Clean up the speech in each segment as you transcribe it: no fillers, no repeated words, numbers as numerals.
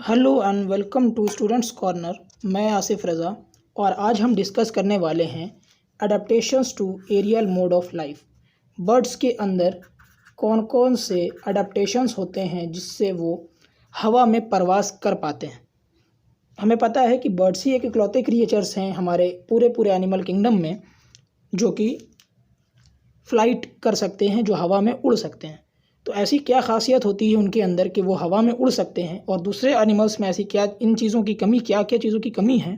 Hello and welcome to students corner. मैं आसिफ रज़ा और आज हम डिस्कस करने वाले हैं adaptations to aerial mode of life. Birds के अंदर कौन कौन से अडेप्टेशंस होते हैं जिससे वो हवा में परवास कर पाते हैं। हमें पता है कि बर्ड्स ही एक इकलौते क्रिएचर्स हैं हमारे पूरे एनिमल किंगडम में जो कि फ़्लाइट कर सकते हैं, जो हवा में उड़ सकते हैं। तो ऐसी क्या ख़ासियत होती है उनके अंदर कि वो हवा में उड़ सकते हैं और दूसरे एनिमल्स में ऐसी क्या इन चीज़ों की कमी क्या चीज़ों की कमी है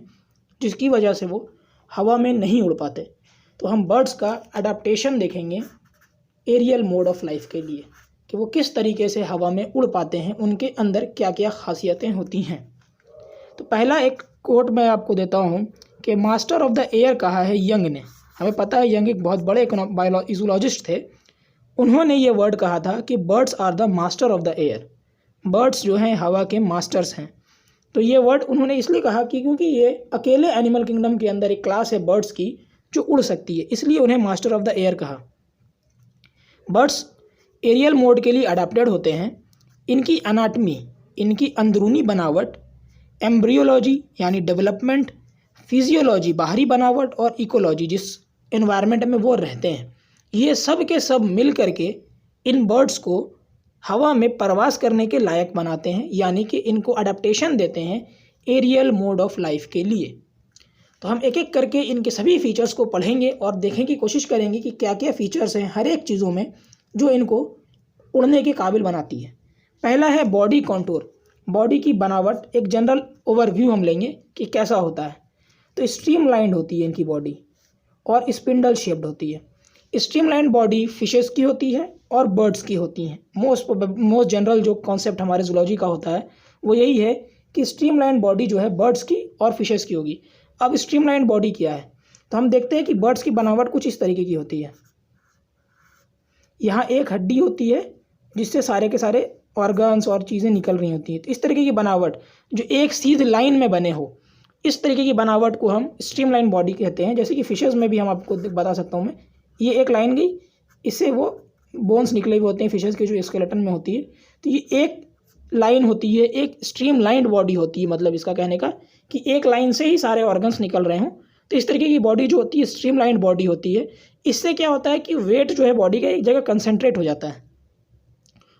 जिसकी वजह से वो हवा में नहीं उड़ पाते। तो हम बर्ड्स का अडेप्टेशन देखेंगे एरियल मोड ऑफ लाइफ के लिए कि वो किस तरीके से हवा में उड़ पाते हैं, उनके अंदर क्या क्या ख़ासियतें होती हैं। तो पहला एक कोट मैं आपको देता हूँ कि मास्टर ऑफ द एयर कहा है यंग ने। हमें पता है यंग एक बहुत बड़े इजोलॉजिस्ट थे। उन्होंने ये वर्ड कहा था कि birds are the master of the air. Birds जो हैं हवा के मास्टर्स हैं। तो ये वर्ड उन्होंने इसलिए कहा कि क्योंकि ये अकेले एनिमल किंगडम के अंदर एक क्लास है बर्ड्स की जो उड़ सकती है, इसलिए उन्हें मास्टर ऑफ द एयर कहा। बर्ड्स एरियल मोड के लिए अडेप्टेड होते हैं। इनकी एनाटमी, इनकी अंदरूनी बनावट, एम्ब्रियोलॉजी यानी डेवलपमेंट, फिजियोलॉजी बाहरी बनावट और इकोलॉजी जिस एनवायरनमेंट में वो रहते हैं, ये सब के सब मिल करके इन बर्ड्स को हवा में परवास करने के लायक बनाते हैं, यानी कि इनको अडेप्टेशन देते हैं एरियल मोड ऑफ लाइफ के लिए। तो हम एक एक करके इनके सभी फीचर्स को पढ़ेंगे और देखने की कोशिश करेंगे कि क्या क्या फीचर्स हैं हर एक चीज़ों में जो इनको उड़ने के काबिल बनाती है। पहला है बॉडी कॉन्टूर। बॉडी की बनावट एक जनरल ओवरव्यू हम लेंगे कि कैसा होता है। तो स्ट्रीमलाइंड होती है इनकी बॉडी और स्पिंडल शेप्ड होती है। स्ट्रीमलाइन बॉडी फिशेस की होती है और बर्ड्स की होती हैं। मोस्ट जनरल जो कॉन्सेप्ट हमारे जूलॉजी का होता है वो यही है कि स्ट्रीमलाइन बॉडी जो है बर्ड्स की और फिशेस की होगी। अब स्ट्रीमलाइन बॉडी क्या है, तो हम देखते हैं कि बर्ड्स की बनावट कुछ इस तरीके की होती है। यहाँ एक हड्डी होती है जिससे सारे के सारे ऑर्गन्स और चीज़ें निकल रही होती हैं। तो इस तरीके की बनावट जो एक सीधी लाइन में बने हो, इस तरीके की बनावट को हम स्ट्रीमलाइन बॉडी कहते हैं। जैसे कि फिशेस में भी हम आपको बता सकता हूँ मैं, ये एक लाइन गई, इससे वो बोन्स निकले हुए होते हैं फिशेस के जो स्केलेटन में होती है। तो ये एक लाइन होती है, एक स्ट्रीमलाइंड बॉडी होती है। मतलब इसका कहने का कि एक लाइन से ही सारे ऑर्गन्स निकल रहे हों। तो इस तरीके की बॉडी जो होती है स्ट्रीमलाइंड बॉडी होती है। इससे क्या होता है कि वेट जो है बॉडी का एक जगह कंसंट्रेट हो जाता है,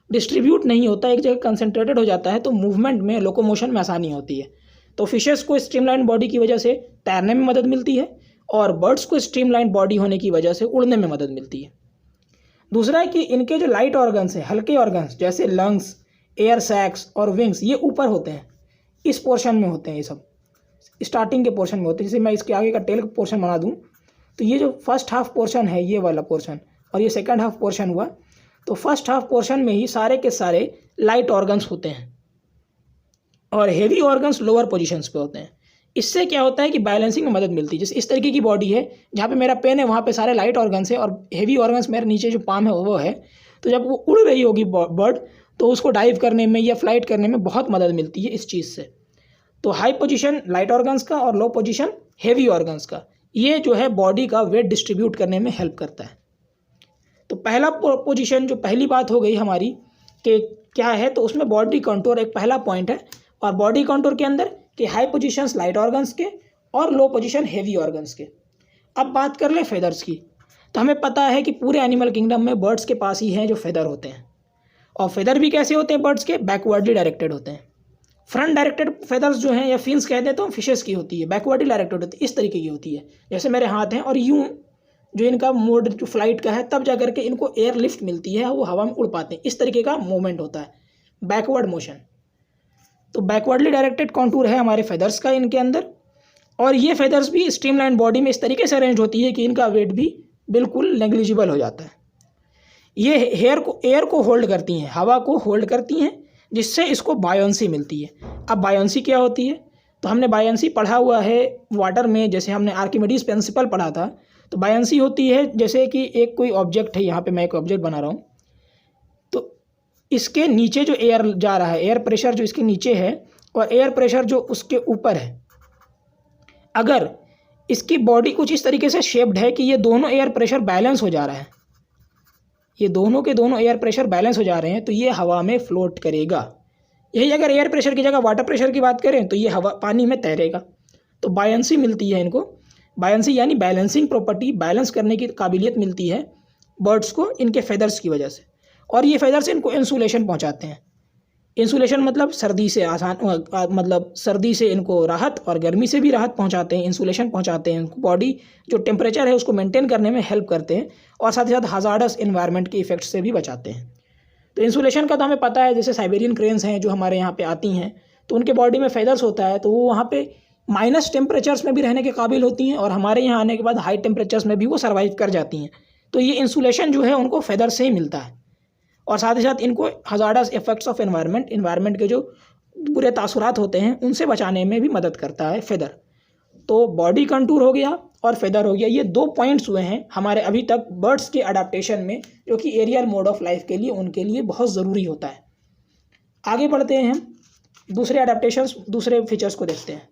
डिस्ट्रीब्यूट नहीं होता, एक जगह कंसंट्रेटेड हो जाता है। तो मूवमेंट में, लोकोमोशन में आसानी होती है। तो फिशेस को स्ट्रीमलाइंड बॉडी की वजह से तैरने में मदद मिलती है और बर्ड्स को स्ट्रीमलाइन बॉडी होने की वजह से उड़ने में मदद मिलती है। दूसरा है कि इनके जो लाइट ऑर्गन्स हैं, हल्के ऑर्गन्स जैसे लंग्स, एयर सैक्स और विंग्स, ये ऊपर होते हैं, इस पोर्शन में होते हैं। ये सब स्टार्टिंग के पोर्शन में होते हैं। जैसे मैं इसके आगे का टेल पोर्शन बना दूँ तो ये जो फर्स्ट हाफ पोर्शन है, ये वाला पोर्शन, और ये सेकेंड हाफ पोर्शन हुआ। तो फर्स्ट हाफ पोर्शन में ही सारे के सारे लाइट ऑर्गन्स होते हैं और हेवी ऑर्गन्स लोअर पोजिशंस पे होते हैं। इससे क्या होता है कि बैलेंसिंग में मदद मिलती है। जैसे इस तरीके की बॉडी है, जहाँ पे मेरा पेन है वहाँ पे सारे लाइट ऑर्गन्स है और हेवी ऑर्गन्स मेरे नीचे जो पाम है वो है। तो जब वो उड़ रही होगी बर्ड, तो उसको डाइव करने में या फ्लाइट करने में बहुत मदद मिलती है इस चीज़ से। तो हाई पोजीशन लाइट ऑर्गन्स का और लो पोजीशन हेवी ऑर्गन्स का, ये जो है बॉडी का वेट डिस्ट्रीब्यूट करने में हेल्प करता है। तो पहला पोजीशन, जो पहली बात हो गई हमारी कि क्या है, तो उसमें बॉडी कंटूर एक पहला पॉइंट है। और बॉडी कंटूर के अंदर कि हाई पोजीशंस लाइट ऑर्गन्स के और लो पोजीशन हेवी ऑर्गन्स के। अब बात कर ले फेदर्स की। तो हमें पता है कि पूरे एनिमल किंगडम में बर्ड्स के पास ही हैं जो फेदर होते हैं। और फेदर भी कैसे होते हैं बर्ड्स के, बैकवर्डली डायरेक्टेड होते हैं। फ्रंट डायरेक्टेड फेदर्स जो हैं या फिन्स कहते हैं तो फिशेस की होती है, बैकवर्डली डायरेक्टेड होती है, इस तरीके की होती है। जैसे मेरे हाथ हैं और यूँ जो इनका मोड जो फ्लाइट का है, तब जा करके इनको एयर लिफ्ट मिलती है, वो हवा में उड़ पाते हैं। इस तरीके का मूवमेंट होता है, बैकवर्ड मोशन। तो बैकवर्डली डायरेक्टेड कॉन्टूर है हमारे फेदर्स का इनके अंदर। और ये फेदर्स भी स्ट्रीमलाइन बॉडी में इस तरीके से अरेंज होती है कि इनका वेट भी बिल्कुल नेग्लिजिबल हो जाता है। ये एयर को होल्ड करती हैं, हवा को होल्ड करती हैं, जिससे इसको बायोंसी मिलती है। अब बायोंसी क्या होती है, तो हमने बायोंसी पढ़ा हुआ है वाटर में, जैसे हमने आर्किमिडीज प्रिंसिपल पढ़ा था। तो बायोंसी होती है जैसे कि एक कोई ऑब्जेक्ट है, यहाँ पे मैं एक ऑब्जेक्ट बना रहा हूँ, तो इसके नीचे जो एयर जा रहा है, एयर प्रेशर जो इसके नीचे है और एयर प्रेशर जो उसके ऊपर है, अगर इसकी बॉडी कुछ इस तरीके से शेप्ड है कि ये दोनों एयर प्रेशर बैलेंस हो जा रहा है, ये दोनों के दोनों एयर प्रेशर बैलेंस हो जा रहे हैं, तो ये हवा में फ्लोट करेगा। यही अगर एयर प्रेशर की जगह वाटर प्रेशर की बात करें तो ये हवा पानी में तैरेगा। तो बायंसी मिलती है इनको, बायंसी यानी बैलेंसिंग प्रॉपर्टी, बैलेंस करने की काबिलियत मिलती है बर्ड्स को इनके फेदर्स की वजह से। और ये फेदर्स इनको इंसुलेशन पहुंचाते हैं। इंसुलेशन मतलब सर्दी से मतलब सर्दी से इनको राहत और गर्मी से भी राहत पहुंचाते हैं, इंसुलेशन पहुंचाते हैं। इनको बॉडी जो टेम्परेचर है उसको मेंटेन करने में हेल्प करते हैं और साथ ही साथ हजार्डस इन्वायरमेंट के इफेक्ट से भी बचाते हैं। तो इंसुलेशन का तो हमें पता है, जैसे साइबेरियन क्रेन्स हैं जो हमारे यहाँ पे आती हैं, तो उनके बॉडी में फेदर्स होता है, तो वो वहाँ पे माइनस टेम्परेचर्स में भी रहने के काबिल होती हैं और हमारे यहाँ आने के बाद हाई टेम्परेचर्स में भी वो सर्वाइव कर जाती हैं। तो ये इंसुलेशन जो है उनको फेदर से ही मिलता है। और साथ ही साथ इनको हजार्डस इफेक्ट्स ऑफ एनवायरनमेंट के जो बुरे तासुरात होते हैं उनसे बचाने में भी मदद करता है फेदर। तो बॉडी कंटूर हो गया और फेदर हो गया, ये 2 पॉइंट्स हुए हैं हमारे अभी तक बर्ड्स के अडाप्टेशन में, जो कि एरियल मोड ऑफ लाइफ के लिए उनके लिए बहुत ज़रूरी होता है। आगे बढ़ते हैं हम दूसरे अडाप्टेशंस, दूसरे फीचर्स को देखते हैं।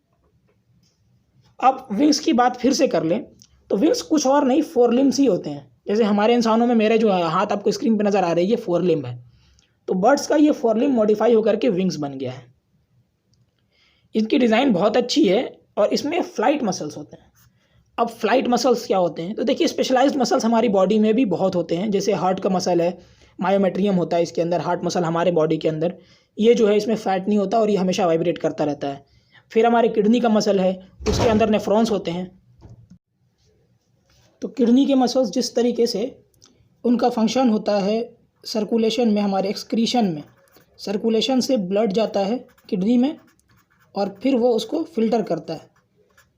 अब विंग्स की बात फिर से कर लें तो विंग्स कुछ और नहीं, 4 लिम्स ही होते हैं। जैसे हमारे इंसानों में मेरे जो हाथ आपको स्क्रीन पर नज़र आ रही है ये 4 लिम्ब है, तो बर्ड्स का ये 4 लिम्ब मॉडिफाई होकर के विंग्स बन गया है। इनकी डिज़ाइन बहुत अच्छी है और इसमें फ्लाइट मसल्स होते हैं। अब फ्लाइट मसल्स क्या होते हैं, तो देखिए स्पेशलाइज्ड मसल्स हमारी बॉडी में भी बहुत होते हैं। जैसे हार्ट का मसल है, मायोमेट्रियम होता है इसके अंदर, हार्ट मसल हमारे बॉडी के अंदर, ये जो है इसमें फैट नहीं होता और ये हमेशा वाइब्रेट करता रहता है। फिर हमारे किडनी का मसल है, उसके अंदर नेफ्रॉन्स होते हैं। तो किडनी के मसल्स जिस तरीके से उनका फंक्शन होता है सर्कुलेशन में, हमारे एक्सक्रीशन में, सर्कुलेशन से ब्लड जाता है किडनी में और फिर वो उसको फिल्टर करता है।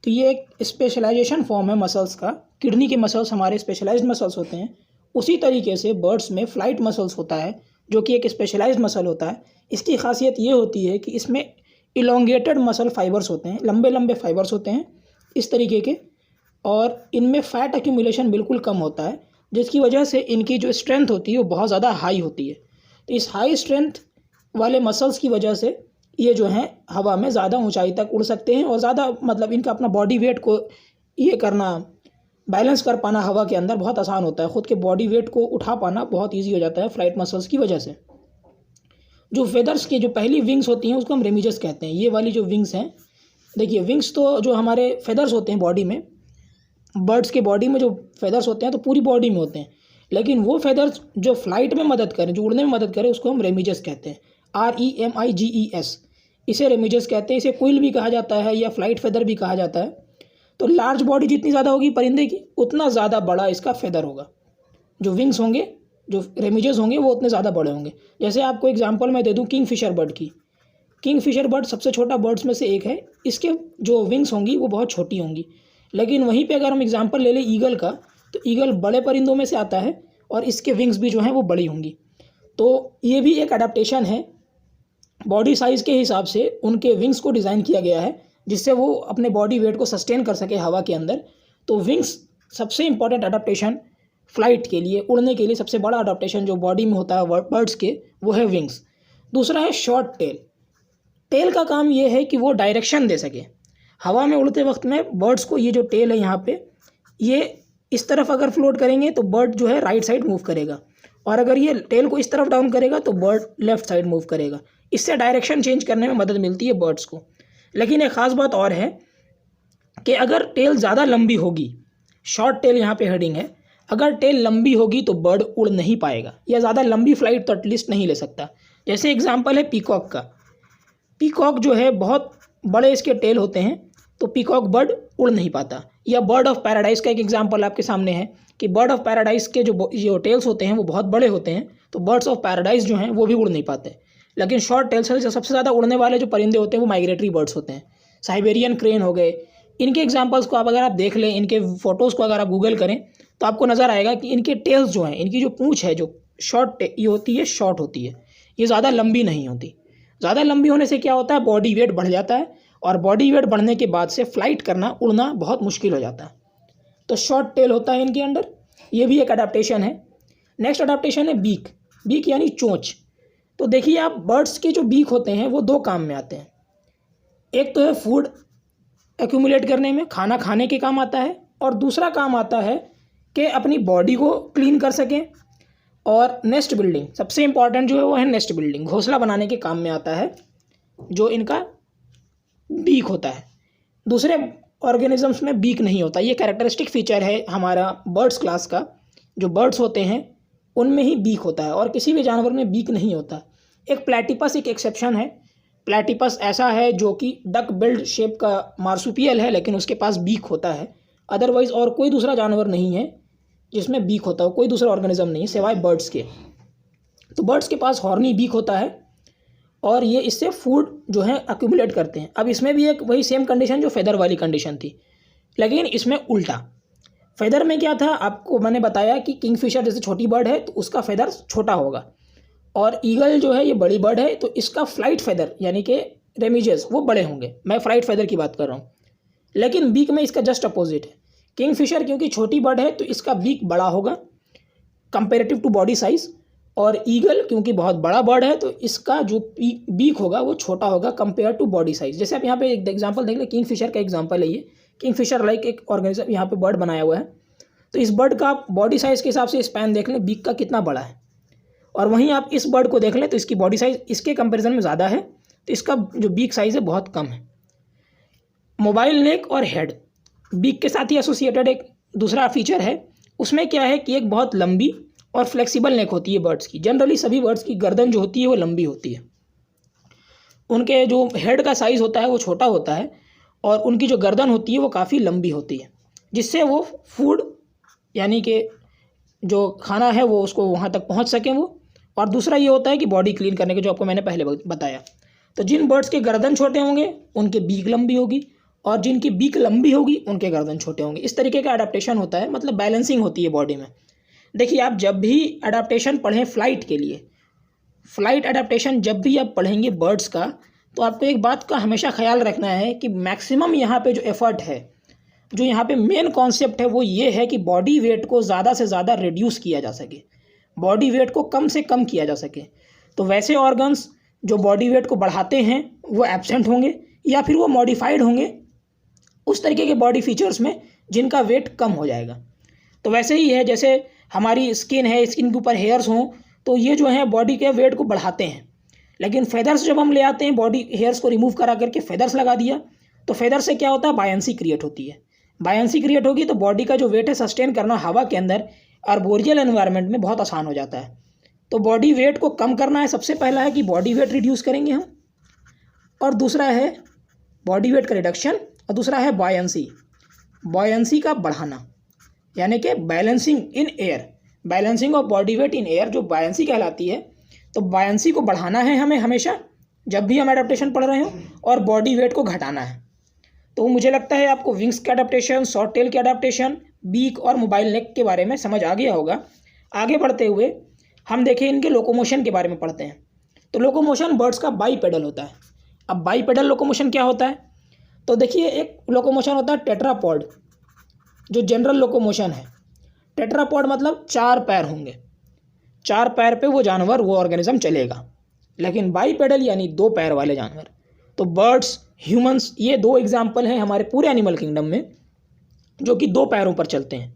तो ये एक स्पेशलाइजेशन फॉर्म है मसल्स का। किडनी के मसल्स हमारे स्पेशलाइज्ड मसल्स होते हैं। उसी तरीके से बर्ड्स में फ्लाइट मसल्स होता है जो कि एक स्पेशलाइज्ड मसल होता है। इसकी खासियत ये होती है कि इसमें इलोंगेटेड मसल फाइबर्स होते हैं, लंबे लंबे फाइबर्स होते हैं इस तरीके के, और इनमें फ़ैट एक्यूमुलेशन बिल्कुल कम होता है, जिसकी वजह से इनकी जो स्ट्रेंथ होती है वो बहुत ज़्यादा हाई होती है। तो इस हाई स्ट्रेंथ वाले मसल्स की वजह से ये जो हैं हवा में ज़्यादा ऊंचाई तक उड़ सकते हैं और ज़्यादा मतलब इनका अपना बॉडी वेट को ये करना, बैलेंस कर पाना हवा के अंदर बहुत आसान होता है। ख़ुद के बॉडी वेट को उठा पाना बहुत ईजी हो जाता है फ्लाइट मसल्स की वजह से। जो फेदर्स की जो पहली विंग्स होती हैं उसको हम रेमिजेस कहते हैं। ये वाली जो विंग्स हैं, देखिए विंग्स तो जो हमारे फेदर्स होते हैं बॉडी में, बर्ड्स के बॉडी में जो फेदर्स होते हैं तो पूरी बॉडी में होते हैं, लेकिन वो फेदर्स जो फ्लाइट में मदद करें, जो उड़ने में मदद करें, उसको हम रेमिजेस कहते हैं। REMIGES, इसे रेमिजेस कहते हैं। इसे क्विल भी कहा जाता है या फ्लाइट फेदर भी कहा जाता है। तो लार्ज बॉडी जितनी ज़्यादा होगी परिंदे की, उतना ज़्यादा बड़ा इसका फेदर होगा। जो विंग्स होंगे, जो रेमिजेस होंगे, वो उतने ज़्यादा बड़े होंगे। जैसे आपको एग्जांपल मैं दे दूं किंगफिशर बर्ड की। किंगफिशर बर्ड सबसे छोटा बर्ड्स में से एक है। इसके जो विंग्स होंगी वो बहुत छोटी होंगी, लेकिन वहीं पे अगर हम एग्जांपल ले लें ईगल का, तो ईगल बड़े परिंदों में से आता है और इसके विंग्स भी जो हैं वो बड़ी होंगी। तो ये भी एक अडेप्टेशन है, बॉडी साइज़ के हिसाब से उनके विंग्स को डिज़ाइन किया गया है जिससे वो अपने बॉडी वेट को सस्टेन कर सके हवा के अंदर। तो विंग्स सबसे इंपॉर्टेंट अडेप्टेशन फ्लाइट के लिए, उड़ने के लिए सबसे बड़ा अडेप्टेशन जो बॉडी में होता है बर्ड्स के, वो है विंग्स। दूसरा है शॉर्ट टेल। टेल का काम ये है कि वो डायरेक्शन दे सके हवा में उड़ते वक्त में। बर्ड्स को ये जो टेल है यहाँ पे, ये इस तरफ अगर फ्लोट करेंगे तो बर्ड जो है राइट साइड मूव करेगा, और अगर ये टेल को इस तरफ डाउन करेगा तो बर्ड लेफ्ट साइड मूव करेगा। इससे डायरेक्शन चेंज करने में मदद मिलती है बर्ड्स को। लेकिन एक ख़ास बात और है कि अगर टेल ज़्यादा लंबी होगी, शॉर्ट टेल यहाँ पे हेडिंग है, अगर टेल लंबी होगी तो बर्ड उड़ नहीं पाएगा या ज़्यादा लंबी फ्लाइट तो एटलीस्ट नहीं ले सकता। जैसे एग्जांपल है पीकॉक का। पीकॉक जो है बहुत बड़े इसके टेल होते हैं, तो पीकॉक बर्ड उड़ नहीं पाता। या बर्ड ऑफ पैराडाइज का एक एग्जांपल आपके सामने है कि बर्ड ऑफ पैराडाइज के जो टेल्स होते हैं वो बहुत बड़े होते हैं, तो बर्ड्स ऑफ पैराडाइज जो हैं वो भी उड़ नहीं पाते। लेकिन शॉर्ट टेल्स से सबसे ज़्यादा उड़ने वाले जो परिंदे होते हैं वो माइग्रेटरी बर्ड्स होते हैं। साइबेरियन क्रेन हो गए, इनके एग्जांपल्स को अगर आप देख लें, इनके फ़ोटोज़ को अगर आप गूगल करें तो आपको नज़र आएगा कि इनके टेल्स जो हैं, इनकी जो पूँछ है जो शॉर्ट ये होती है, शॉर्ट होती है, ये ज़्यादा लंबी नहीं होती। ज़्यादा लंबी होने से क्या होता है, बॉडी वेट बढ़ जाता है, और बॉडी वेट बढ़ने के बाद से फ्लाइट करना, उड़ना बहुत मुश्किल हो जाता है। तो शॉर्ट टेल होता है इनके अंदर, ये भी एक अडेप्टेशन है। नेक्स्ट अडेप्टेशन है बीक। बीक यानी चोंच। तो देखिए आप, बर्ड्स के जो बीक होते हैं वो 2 काम में आते हैं। एक तो है फूड एक्यूमुलेट करने में, खाना खाने के काम आता है, और दूसरा काम आता है कि अपनी बॉडी को क्लीन कर सकें, और नेस्ट बिल्डिंग सबसे इंपॉर्टेंट जो है वो है नेस्ट बिल्डिंग, घोंसला बनाने के काम में आता है जो इनका बीक होता है। दूसरे ऑर्गेनिजम्स में बीक नहीं होता। ये कैरेक्टरिस्टिक फीचर है हमारा बर्ड्स क्लास का। जो बर्ड्स होते हैं उनमें ही बीक होता है और किसी भी जानवर में बीक नहीं होता। एक प्लेटिपस एक एक्सेप्शन है। प्लेटिपस ऐसा है जो कि डक बिल्ड शेप का मार्सुपियल है, लेकिन उसके पास बीक होता है। अदरवाइज और कोई दूसरा जानवर नहीं है जिसमें बीक होता हो, कोई दूसरा ऑर्गेनिज्म नहीं सिवाय बर्ड्स के। तो बर्ड्स के पास हॉर्नी बीक होता है और ये इससे फूड जो है अक्यूमुलेट करते हैं। अब इसमें भी एक वही सेम कंडीशन जो फेदर वाली कंडीशन थी, लेकिन इसमें उल्टा। फेदर में क्या था, आपको मैंने बताया कि किंगफिशर जैसे छोटी बर्ड है तो उसका फेदर छोटा होगा, और ईगल जो है ये बड़ी बर्ड है तो इसका फ्लाइट फेदर यानी कि रेमिजेस वो बड़े होंगे। मैं फ्लाइट फेदर की बात कर रहा हूँ। लेकिन बीक में इसका जस्ट अपोजिट है। किंगफिशर क्योंकि छोटी बर्ड है तो इसका बीक बड़ा होगा कंपेरेटिव टू बॉडी साइज, और ईगल क्योंकि बहुत बड़ा बर्ड है तो इसका जो बीक होगा वो छोटा होगा कंपेयर टू बॉडी साइज। जैसे आप यहाँ पे एक एग्जांपल देख लें, किंगफिशर का एग्जांपल है ये। किंगफिशर लाइक एक ऑर्गेनिज्म यहाँ पे बर्ड बनाया हुआ है, तो इस बर्ड का बॉडी साइज के हिसाब से स्पैन देख लें बीक का कितना बड़ा है, और वहीं आप इस बर्ड को देख लें तो इसकी बॉडी साइज इसके कंपेरिजन में ज़्यादा है, तो इसका जो बीक साइज है बहुत कम है। मोबाइल नेक और हेड बीक के साथ ही एसोसिएटेड एक दूसरा फीचर है। उसमें क्या है कि एक बहुत लंबी और फ्लेक्सिबल नेक होती है बर्ड्स की। जनरली सभी बर्ड्स की गर्दन जो होती है वो लंबी होती है। उनके जो हेड का साइज़ होता है वो छोटा होता है, और उनकी जो गर्दन होती है वो काफ़ी लंबी होती है, जिससे वो फूड यानी कि जो खाना है वो उसको वहाँ तक पहुँच सकें वो। और दूसरा ये होता है कि बॉडी क्लीन करने के, जो आपको मैंने पहले बताया। तो जिन बर्ड्स के गर्दन छोटे होंगे उनके बीक लंबी होगी, और जिनकी बीक लंबी होगी उनके गर्दन छोटे होंगे। इस तरीके का अडेप्टेशन होता है, मतलब बैलेंसिंग होती है बॉडी में। देखिए, आप जब भी अडेप्टेशन पढ़ें फ्लाइट के लिए, फ्लाइट अडेप्टेशन जब भी आप पढ़ेंगे बर्ड्स का, तो आपको एक बात का हमेशा ख्याल रखना है कि मैक्सिमम यहाँ पे जो एफर्ट है, जो यहाँ पे मेन कॉन्सेप्ट है वो ये है कि बॉडी वेट को ज़्यादा से ज़्यादा रिड्यूस किया जा सके, बॉडी वेट को कम से कम किया जा सके। तो वैसे ऑर्गन्स जो बॉडी वेट को बढ़ाते हैं वो एब्सेंट होंगे, या फिर वो मॉडिफाइड होंगे उस तरीके के बॉडी फीचर्स में जिनका वेट कम हो जाएगा। तो वैसे ही है, जैसे हमारी स्किन है, स्किन के ऊपर हेयर्स हों तो ये जो है बॉडी के वेट को बढ़ाते हैं, लेकिन फेदर्स जब हम ले आते हैं, बॉडी हेयर्स को रिमूव करा करके फेदर्स लगा दिया, तो फेदर से क्या होता है, बायंसी क्रिएट होती है। बायंसी क्रिएट होगी तो बॉडी का जो वेट है सस्टेन करना हवा के अंदर आर्बोरियल एनवायरनमेंट में बहुत आसान हो जाता है। तो बॉडी वेट को कम करना है, सबसे पहला है कि बॉडी वेट रिड्यूस करेंगे हम, और दूसरा है बॉडी वेट का रिडक्शन, और दूसरा है बॉयंसी का बढ़ाना, यानी कि balancing in air, balancing of body weight in air जो बायंसी कहलाती है। तो बायंसी को बढ़ाना है हमें हमेशा जब भी हम एडेप्टेशन पढ़ रहे हो, और बॉडी वेट को घटाना है। तो मुझे लगता है आपको विंग्स के एडेप्टेशन, शॉर्ट टेल के एडेप्टेशन, बीक और मोबाइल नेक के बारे में समझ आ गया होगा। आगे बढ़ते हुए हम देखें इनके लोकोमोशन के बारे में पढ़ते हैं। तो लोकोमोशन बर्ड्स का बाईपेडल होता है। अब बाईपेडल लोकोमोशन क्या होता है, तो देखिए एक लोकोमोशन होता है टेट्रापॉड, जो जनरल लोकोमोशन है। टेट्रापॉड मतलब 4 पैर होंगे, 4 पैर पे वो जानवर, वो ऑर्गेनिज्म चलेगा। लेकिन बाईपेडल यानी 2 पैर वाले जानवर, तो बर्ड्स, ह्यूमंस, ये 2 एग्जाम्पल हैं हमारे पूरे एनिमल किंगडम में जो कि 2 पैरों पर चलते हैं।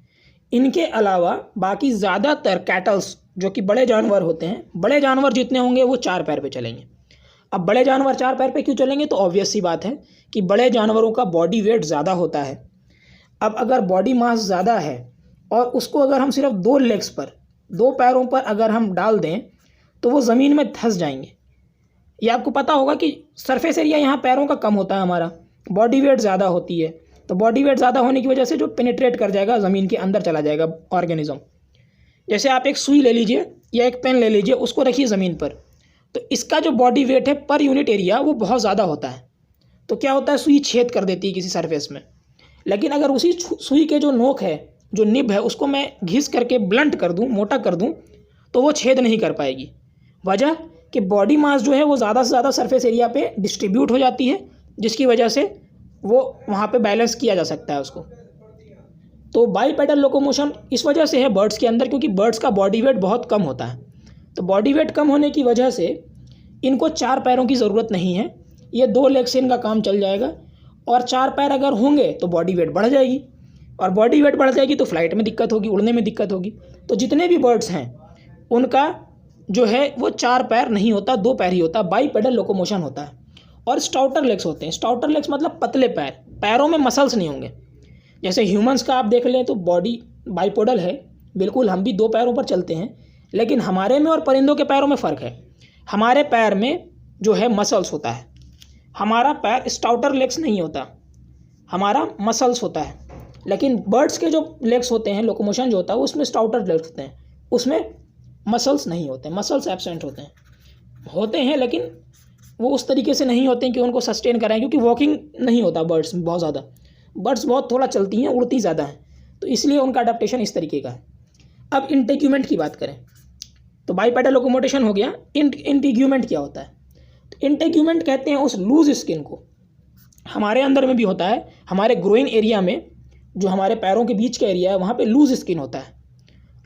इनके अलावा बाकी ज़्यादातर कैटल्स जो कि बड़े जानवर होते हैं, बड़े जानवर जितने होंगे वो 4 पैर पे चलेंगे। अब बड़े जानवर 4 पैर पे क्यों चलेंगे, तो ऑब्वियस सी बात है कि बड़े जानवरों का बॉडी वेट ज़्यादा होता है। अब अगर बॉडी मास ज़्यादा है और उसको अगर हम सिर्फ 2 लेग्स पर, 2 पैरों पर अगर हम डाल दें तो वो ज़मीन में धंस जाएंगे। ये आपको पता होगा कि सरफेस एरिया यहाँ पैरों का कम होता है, हमारा बॉडी वेट ज़्यादा होती है। तो बॉडी वेट ज़्यादा होने की वजह से जो पेनिट्रेट कर जाएगा, ज़मीन के अंदर चला जाएगा ऑर्गेनिज्म। जैसे आप एक सुई ले लीजिए या एक पेन ले लीजिए, उसको रखिए ज़मीन पर, तो इसका जो बॉडी वेट है पर यूनिट एरिया वो बहुत ज़्यादा होता है। तो क्या होता है, सुई छेद कर देती है किसी सरफेस में। लेकिन अगर उसी सुई के जो नोक है, जो निब है, उसको मैं घिस करके ब्लंट कर दूं, मोटा कर दूं, तो वो छेद नहीं कर पाएगी। वजह कि बॉडी मास जो है वो ज़्यादा से ज़्यादा सरफेस एरिया पे डिस्ट्रीब्यूट हो जाती है, जिसकी वजह से वो वहाँ पे बैलेंस किया जा सकता है उसको। तो बाईपेडल लोकोमोशन इस वजह से है बर्ड्स के अंदर, क्योंकि बर्ड्स का बॉडी वेट बहुत कम होता है। तो बॉडी वेट कम होने की वजह से इनको 4 पैरों की ज़रूरत नहीं है, ये 2 लेग से इनका काम चल जाएगा। और 4 पैर अगर होंगे तो बॉडी वेट बढ़ जाएगी, और बॉडी वेट बढ़ जाएगी तो फ्लाइट में दिक्कत होगी, उड़ने में दिक्कत होगी। तो जितने भी बर्ड्स हैं उनका जो है वो 4 पैर नहीं होता, 2 पैर ही होता, बाईपेडल लोकोमोशन होता है। और स्टाउटर लेग्स होते हैं। स्टाउटर लेग्स मतलब पतले पैर, पैरों में मसल्स नहीं होंगे। जैसे ह्यूमंस का आप देख लें तो बॉडी बाइपोडल है, बिल्कुल हम भी दो पैरों पर चलते हैं, लेकिन हमारे में और परिंदों के पैरों में फ़र्क है। हमारे पैर में जो है मसल्स होता है, हमारा पैर स्टाउटर लेग्स नहीं होता, हमारा मसल्स होता है। लेकिन बर्ड्स के जो लेग्स होते हैं, लोकोमोशन जो होता है उसमें स्टाउटर लेग्स होते हैं, उसमें मसल्स नहीं होते, मसल्स एब्सेंट होते हैं लेकिन वो उस तरीके से नहीं होते हैं कि उनको सस्टेन कराएं, क्योंकि वॉकिंग नहीं होता बर्ड्स में बहुत ज़्यादा। बर्ड्स बहुत थोड़ा चलती हैं, उड़ती ज़्यादा हैं, तो इसलिए उनका अडेप्टेशन इस तरीके का है। अब इंटेग्यूमेंट की बात करें तो बाइपेडल लोकोमोटेशन हो गया। इंटेग्यूमेंट क्या होता है? तो इंटेग्यूमेंट कहते हैं उस लूज स्किन को, हमारे अंदर में भी होता है, हमारे ग्रोइन एरिया में जो हमारे पैरों के बीच का एरिया है वहाँ पे लूज स्किन होता है।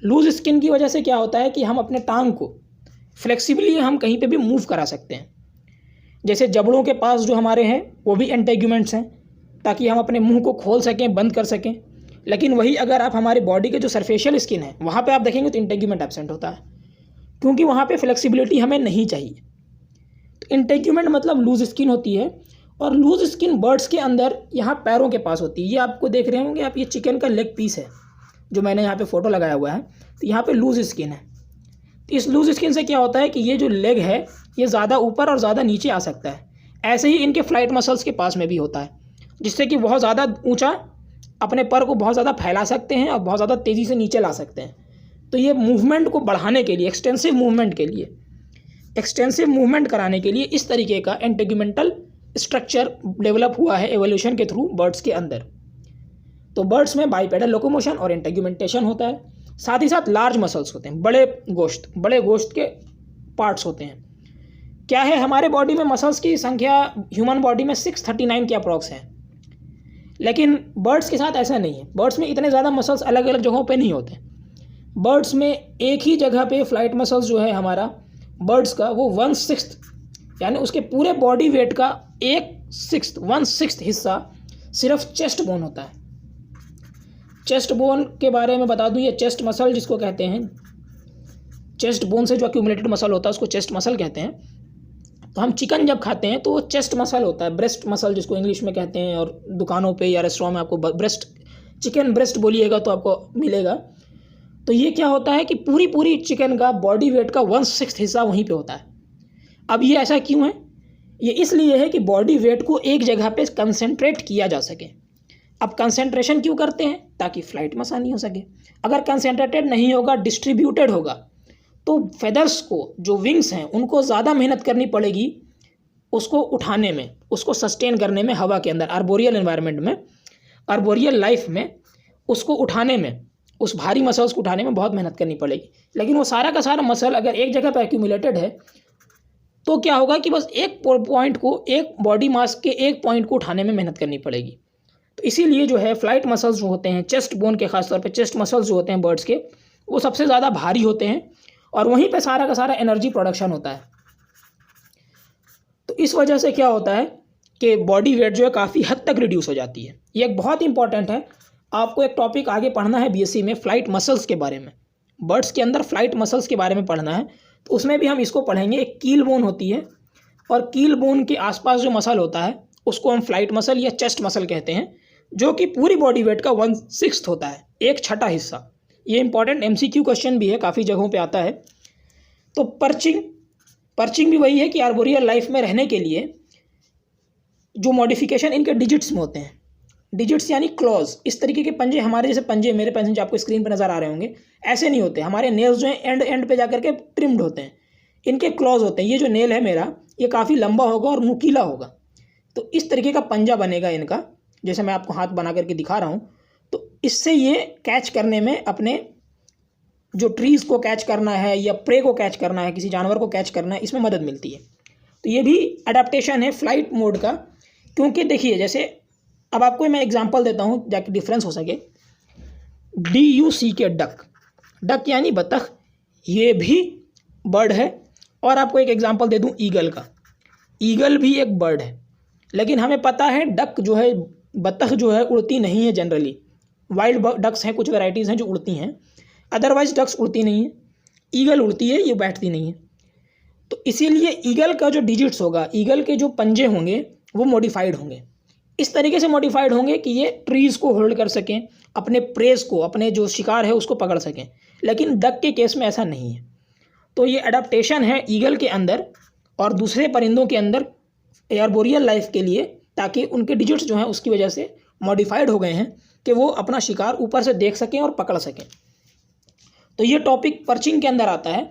लूज स्किन की वजह से क्या होता है कि हम अपने टांग को फ्लेक्सिबली हम कहीं पे भी मूव करा सकते हैं। जैसे जबड़ों के पास जो हमारे हैं वो भी इंटेग्यूमेंट्स हैं, ताकि हम अपने मुंह को खोल सकें, बंद कर सकें। लेकिन वही अगर आप हमारे बॉडी के जो सरफेशियल स्किन है वहाँ पे आप देखेंगे तो इंटेग्यूमेंट एब्सेंट होता है, क्योंकि वहाँ पे फ्लेक्सिबिलिटी हमें नहीं चाहिए। तो इंटेग्यूमेंट मतलब लूज स्किन होती है, और लूज स्किन बर्ड्स के अंदर यहाँ पैरों के पास होती है। ये आपको देख रहे होंगे आप, ये चिकन का लेग पीस है जो मैंने यहाँ पे फ़ोटो लगाया हुआ है, तो यहाँ पे लूज स्किन है। तो इस लूज स्किन से क्या होता है कि ये जो लेग है ये ज़्यादा ऊपर और ज़्यादा नीचे आ सकता है। ऐसे ही इनके फ्लाइट मसल्स के पास में भी होता है, जिससे कि बहुत ज़्यादा ऊंचा अपने पर को बहुत ज़्यादा फैला सकते हैं और बहुत ज़्यादा तेज़ी से नीचे ला सकते हैं। तो ये मूवमेंट को बढ़ाने के लिए, एक्सटेंसिव मूवमेंट कराने के लिए इस तरीके का इंटेग्यूमेंटल स्ट्रक्चर डेवलप हुआ है एवोल्यूशन के थ्रू बर्ड्स के अंदर। तो बर्ड्स में बाइपेडल लोकोमोशन और इंटेग्यूमेंटेशन होता है। साथ ही साथ लार्ज मसल्स होते हैं, बड़े गोश्त के पार्ट्स होते हैं। क्या है, हमारे बॉडी में मसल्स की संख्या ह्यूमन बॉडी में 639 के अप्रॉक्स है, लेकिन बर्ड्स के साथ ऐसा नहीं है। बर्ड्स में इतने ज़्यादा मसल्स अलग अलग जगहों पे नहीं होते। बर्ड्स में एक ही जगह पे फ्लाइट मसल्स जो है हमारा बर्ड्स का वो 1/6, यानी उसके पूरे बॉडी वेट का 1/6 हिस्सा सिर्फ चेस्ट बोन होता है। चेस्ट बोन के बारे में बता दूं, ये चेस्ट मसल जिसको कहते हैं, चेस्ट बोन से जो एक्यूमुलेटेड मसल होता है उसको चेस्ट मसल कहते हैं। तो हम चिकन जब खाते हैं तो वो चेस्ट मसल होता है, ब्रेस्ट मसल जिसको इंग्लिश में कहते हैं, और दुकानों पे या रेस्टोरेंट में आपको चिकन ब्रेस्ट बोलिएगा तो आपको मिलेगा। तो ये क्या होता है कि पूरी चिकन का बॉडी वेट का 1/6 हिस्सा वहीं पे होता है। अब ये ऐसा क्यों है? ये इसलिए है कि बॉडी वेट को एक जगह पे कंसंट्रेट किया जा सके। अब कंसंट्रेशन क्यों करते हैं? ताकि फ्लाइट में आसानी हो सके। अगर कंसंट्रेटेड नहीं होगा, डिस्ट्रीब्यूटेड होगा, तो फेदर्स को, जो विंग्स हैं, उनको ज़्यादा मेहनत करनी पड़ेगी उसको उठाने में, उसको सस्टेन करने में, हवा के अंदर आर्बोरियल एनवायरनमेंट में, आर्बोरियल लाइफ में उसको उठाने में, उस भारी मसल्स को उठाने में बहुत मेहनत करनी पड़ेगी। लेकिन वो सारा का सारा मसल अगर एक जगह पर एक्यूमुलेटेड है तो क्या होगा कि बस एक पॉइंट को, एक बॉडी मास के एक पॉइंट को उठाने में मेहनत करनी पड़ेगी। तो इसीलिए जो है फ्लाइट मसल्स जो होते हैं, चेस्ट बोन के खासतौर पे चेस्ट मसल्स जो होते हैं बर्ड्स के, वो सबसे ज़्यादा भारी होते हैं और वहीं पे सारा का सारा एनर्जी प्रोडक्शन होता है। तो इस वजह से क्या होता है कि बॉडी वेट जो है काफ़ी हद तक रिड्यूस हो जाती है। ये एक बहुत इंपॉर्टेंट है, आपको एक टॉपिक आगे पढ़ना है बीएससी में फ्लाइट मसल्स के बारे में, बर्ड्स के अंदर फ्लाइट मसल्स के बारे में पढ़ना है। तो उसमें भी हम इसको पढ़ेंगे। एक कील बोन होती है और कील बोन के आसपास जो मसल होता है उसको हम फ्लाइट मसल या चेस्ट मसल कहते हैं, जो कि पूरी बॉडी वेट का 1/6 होता है, 1/6 ये इंपॉर्टेंट MCQ क्वेश्चन भी है, काफ़ी जगहों पे आता है। तो पर्चिंग भी वही है कि आर्बोरियल लाइफ में रहने के लिए जो मॉडिफिकेशन इनके डिजिट्स में होते हैं, डिजिट्स यानी क्लॉज, इस तरीके के पंजे, हमारे जैसे पंजे, मेरे पंजे जो आपको स्क्रीन पर नज़र आ रहे होंगे, ऐसे नहीं होते। हमारे नेल्स जो हैं एंड पे जाकर के ट्रिम्ड होते हैं, इनके क्लॉज होते हैं। ये जो नेल है मेरा, ये काफ़ी लंबा होगा और नुकीला होगा, तो इस तरीके का पंजा बनेगा इनका, जैसे मैं आपको हाथ बना करके दिखा रहा हूँ। तो इससे ये कैच करने में, अपने जो ट्रीज़ को कैच करना है या प्रे को कैच करना है, किसी जानवर को कैच करना है, इसमें मदद मिलती है। तो ये भी अडेप्टेशन है फ्लाइट मोड का। क्योंकि देखिए, जैसे अब आपको मैं एग्जांपल देता हूँ ताकि डिफरेंस हो सके। DUCK डक यानी बतख, ये भी बर्ड है। और आपको एक एग्जांपल दे दूँ ईगल का, ईगल भी एक बर्ड है। लेकिन हमें पता है डक जो है, बतख जो है, उड़ती नहीं है जनरली। वाइल्ड डक्स हैं, कुछ वैराइटीज़ हैं जो उड़ती हैं, अदरवाइज डक्स उड़ती नहीं है। ईगल उड़ती है, ये बैठती नहीं है। तो इसीलिए ईगल का जो डिजिट्स होगा, ईगल के जो पंजे होंगे वो मॉडिफाइड होंगे, इस तरीके से मॉडिफाइड होंगे कि ये ट्रीज़ को होल्ड कर सकें, अपने प्रेस को, अपने जो शिकार है उसको पकड़ सकें। लेकिन डक के केस में ऐसा नहीं है। तो ये अडेप्टेशन है ईगल के अंदर और दूसरे परिंदों के अंदर एयरबोरियल लाइफ के लिए, ताकि उनके डिजिट्स जो हैं उसकी वजह से मॉडिफाइड हो गए हैं कि वो अपना शिकार ऊपर से देख सकें और पकड़ सकें। तो ये टॉपिक पर्चिंग के अंदर आता है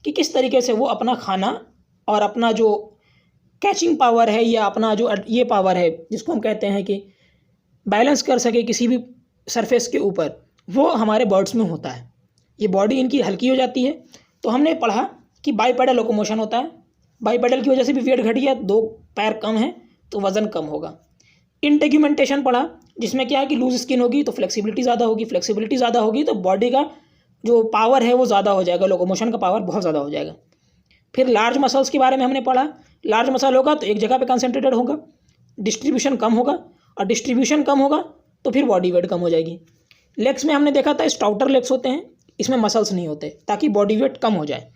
कि किस तरीके से वो अपना खाना और अपना जो कैचिंग पावर है या अपना जो ये पावर है जिसको हम कहते हैं कि बैलेंस कर सके किसी भी सरफेस के ऊपर, वो हमारे बर्ड्स में होता है। ये बॉडी इनकी हल्की हो जाती है। तो हमने पढ़ा कि बाईपेडल लोकोमोशन होता है, बाईपेडल की वजह से भी वेट घट गया, 2 पैर कम है तो वज़न कम होगा। इंटेग्यूमेंटेशन पढ़ा, जिसमें क्या है कि लूज स्किन होगी तो फ्लेक्सिबिलिटी ज़्यादा होगी, फ्लेक्सिबिलिटी ज़्यादा होगी तो बॉडी का जो पावर है वो ज़्यादा हो जाएगा, लोकोमोशन का पावर बहुत ज़्यादा हो जाएगा। फिर लार्ज मसल्स के बारे में हमने पढ़ा, लार्ज मसल होगा तो एक जगह पे कंसंट्रेटेड होगा, डिस्ट्रीब्यूशन कम होगा, और डिस्ट्रीब्यूशन कम होगा तो फिर बॉडी वेट कम हो जाएगी। लेग्स में हमने देखा था स्टाउटर लेग्स होते हैं, इसमें मसल्स नहीं होते ताकि बॉडी वेट कम हो जाए,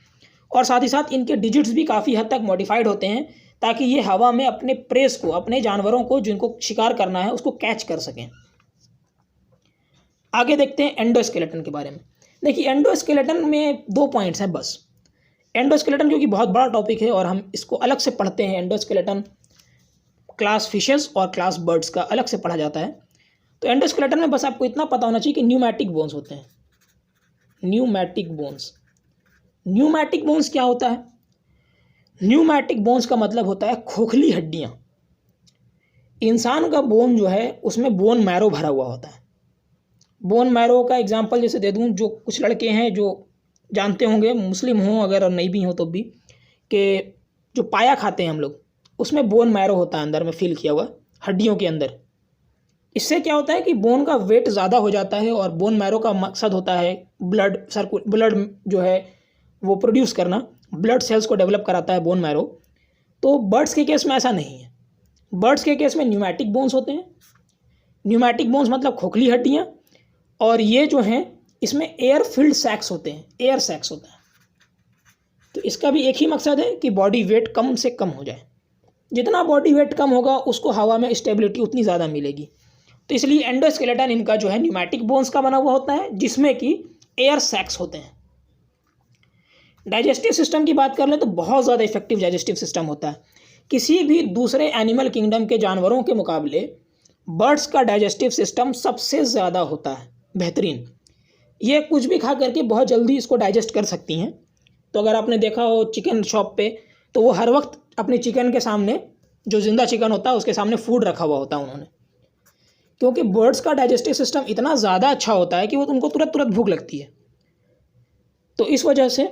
और साथ ही साथ इनके डिजिट्स भी काफ़ी हद तक मॉडिफाइड होते हैं ताकि ये हवा में अपने प्रेस को, अपने जानवरों को जिनको शिकार करना है उसको कैच कर सकें। आगे देखते हैं एंडोस्केलेटन के बारे में। देखिए एंडोस्केलेटन में 2 पॉइंट्स हैं बस। एंडोस्केलेटन क्योंकि बहुत बड़ा टॉपिक है और हम इसको अलग से पढ़ते हैं, एंडोस्केलेटन क्लास फिशेस और क्लास बर्ड्स का अलग से पढ़ा जाता है। तो एंडोस्केलेटन में बस आपको इतना पता होना चाहिए कि न्यूमैटिक बोन्स होते हैं। न्यूमैटिक बोन्स, न्यूमैटिक बोन्स क्या होता है? न्यूमैटिक बोन्स का मतलब होता है खोखली हड्डियाँ। इंसान का बोन जो है उसमें बोन मैरो भरा हुआ होता है। बोन मैरो का एग्जांपल जैसे दे दूं, जो कुछ लड़के हैं जो जानते होंगे, मुस्लिम हों अगर और नहीं भी हों तो भी, कि जो पाया खाते हैं हम लोग उसमें बोन मैरो होता है अंदर में फिल किया हुआ हड्डियों के अंदर। इससे क्या होता है कि बोन का वेट ज़्यादा हो जाता है, और बोन मैरो का मकसद होता है ब्लड जो है वो प्रोड्यूस करना, ब्लड सेल्स को डेवलप कराता है बोन मैरो। तो बर्ड्स के केस में ऐसा नहीं है। बर्ड्स के केस में न्यूमैटिक बोन्स होते हैं। न्यूमैटिक बोन्स मतलब खोखली हड्डियाँ, और ये जो हैं इसमें एयर फिल्ड सैक्स होते हैं, एयर सैक्स होता है। तो इसका भी एक ही मकसद है कि बॉडी वेट कम से कम हो जाए। जितना बॉडी वेट कम होगा उसको हवा में स्टेबिलिटी उतनी ज़्यादा मिलेगी। तो इसलिए एंडोस्केलेटन इनका जो है न्यूमैटिक बोन्स का बना हुआ होता है, जिसमें कि एयर सैक्स होते हैं। डाइजेस्टिव सिस्टम की बात कर ले तो बहुत ज़्यादा इफेक्टिव डाइजेस्टिव सिस्टम होता है। किसी भी दूसरे एनिमल किंगडम के जानवरों के मुकाबले बर्ड्स का डाइजेस्टिव सिस्टम सबसे ज़्यादा होता है बेहतरीन। ये कुछ भी खा करके बहुत जल्दी इसको डाइजेस्ट कर सकती हैं। तो अगर आपने देखा हो चिकन शॉप पे, तो वो हर वक्त अपने चिकन के सामने, जो ज़िंदा चिकन होता है उसके सामने फूड रखा हुआ होता है उन्होंने, क्योंकि बर्ड्स का डाइजेस्टिव सिस्टम इतना ज़्यादा अच्छा होता है कि वो उनको तुरंत तुरंत भूख लगती है। तो इस वजह से,